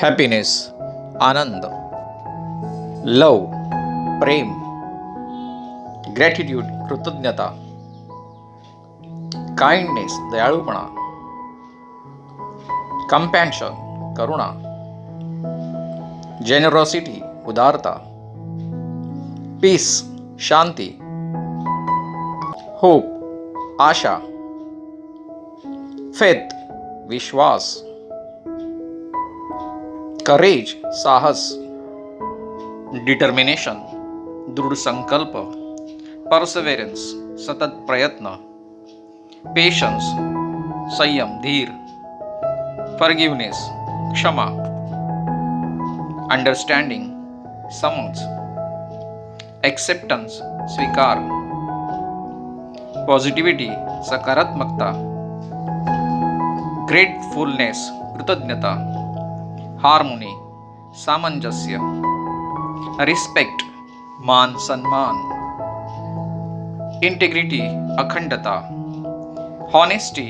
Happiness, आनंद, लव, प्रेम, gratitude, कृतज्ञता, kindness, दयाळूपणा, compassion, करुणा, generosity, उदारता, piece, शांती, hope, आशा, faith, विश्वास, courage, साहस, डिटर्मिनेशन, दृढ संकल्प, परसेव्हरन्स, सतत प्रयत्न, पेशन्स, संयम, धीर, फॉरगिव्हनेस, क्षमा, अंडरस्टँडिंग, समज, एक्सेप्टन्स, स्वीकार, पॉझिटिव्हिटी, सकारात्मकता, ग्रेटफुलनेस, कृतज्ञता, हार्मोनी, सामंजस्य, रिस्पेक्ट, मान सन्मान, इंटेग्रिटी, अखंडता, हॉनेस्टी,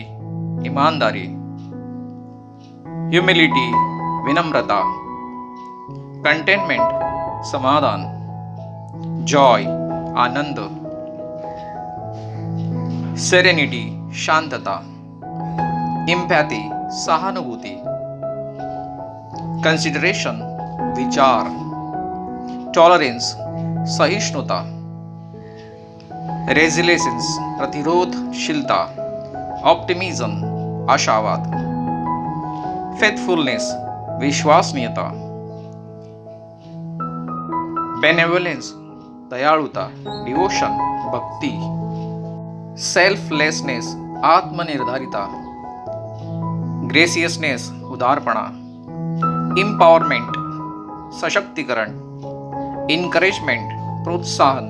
ईमानदारी, ह्युमिलिटी, विनम्रता, कंटेनमेंट, समाधान, जॉय, आनंद, सेरेनिटी, शांतता, इम्पॅथी, सहानुभूती, कन्सिडरेशन, विचार, टॉलरन्स, सहिष्णुता, रेझिलियन्स, प्रतिरोधशीलता, ऑप्टिमिझम, आशावाद, फेथफुलनेस, विश्वसनीयता, बेनेवोलेन्स, दयाळुता, डिवोशन, भक्ती, सेल्फलेसनेस, आत्मनिर्धारिता, ग्रेसियसनेस, उदारपणा, इम्पॉवरमेंट, सशक्तीकरण, इनकरेजमेंट, प्रोत्साहन,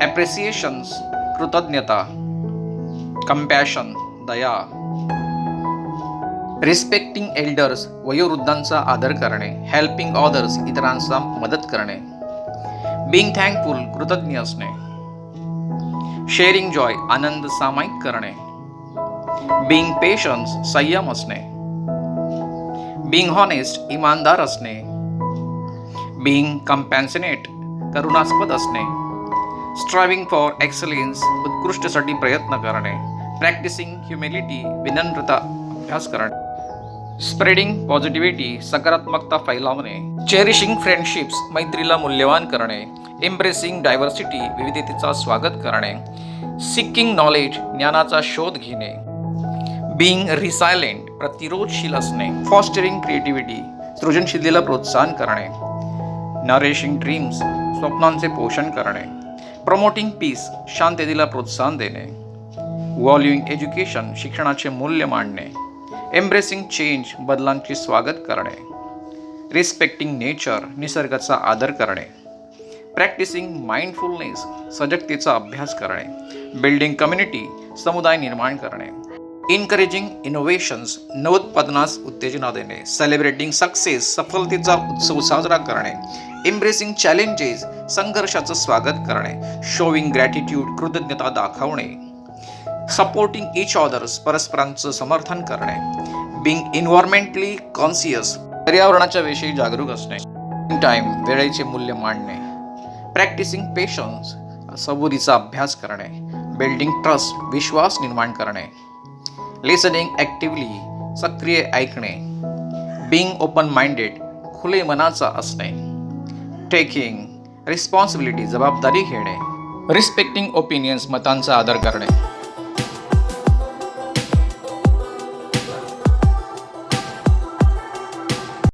ॲप्रिसिएशन्स, कृतज्ञता, कंपॅशन, दया, रिस्पेक्टिंग एल्डर्स, वयोवृद्धांचा आदर करणे, हेल्पिंग ऑदर्स, इतरांचा मदत करणे, बीइंग थँकफुल, कृतज्ञ असणे, शेअरिंग जॉय, आनंद सामायिक करणे, बीइंग पेशन्स, संयम असणे, बीइंग हॉनेस्ट, इमानदार असणे, बीइंग कंपॅशनेट, करुणास्पद असणे, स्ट्रायव्हिंग फॉर एक्सलन्स, उत्कृष्टसाठी प्रयत्न करणे, प्रॅक्टिसिंग ह्युमिलिटी, विनम्रता अभ्यास करणे, स्प्रेडिंग पॉझिटिव्हिटी, सकारात्मकता फैलावणे, चेरिशिंग फ्रेंडशिप्स, मैत्रीला मूल्यवान करणे, एम्ब्रेसिंग डायव्हर्सिटी, विविधतेचा स्वागत करणे, सिकिंग नॉलेज, ज्ञानाचा शोध घेणे, बीइंग रिसायलेंट, प्रतिरोधशील असणे, फॉस्टरिंग क्रिएटिव्हिटी, सृजनशीलतेला प्रोत्साहन करणे, नरिशिंग ड्रीम्स, स्वप्नांचे पोषण करणे, प्रमोटिंग पीस, शांततेला प्रोत्साहन देणे, व्हॅल्यूइंग एज्युकेशन, शिक्षणाचे मूल्य मांडणे, एम्ब्रेसिंग चेंज, बदलांचे स्वागत करणे, रिस्पेक्टिंग नेचर, निसर्गाचा आदर करणे, प्रॅक्टिसिंग माइंडफुलनेस, सजगतेचा अभ्यास करणे, बिल्डिंग कम्युनिटी, समुदाय निर्माण करणे, इनकरेजिंग इनोव्हेशन्स, नवोत्पादनास उत्तेजना देणे, सेलिब्रेटिंग सक्सेस, सफलतेचा उत्सव साजरा करणे, एम्ब्रेसिंग चॅलेंजेस, संघर्षाचं स्वागत करणे, शोविंग ग्रॅटिट्यूड, कृतज्ञता दाखवणे, सपोर्टिंग इच ऑदर्स, परस्परांचं समर्थन करणे, बीइंग एन्व्हायरमेंटली कॉन्शियस, पर्यावरणाच्या विषयी जागरूक असणे, टाइम, वेळेचे मूल्य मांडणे, प्रॅक्टिसिंग पेशन्स, सबुरीचा अभ्यास करणे, बिल्डिंग ट्रस्ट, विश्वास निर्माण करणे, लिसनिंग ॲक्टिव्हली, सक्रिय ऐकणे, बीइंग ओपन माइंडेड, खुले मनाचा असणे, टेकिंग रिस्पॉन्सिबिलिटी, जबाबदारी घेणे, रिस्पेक्टिंग ओपिनियन्स, मतांचा आदर करणे.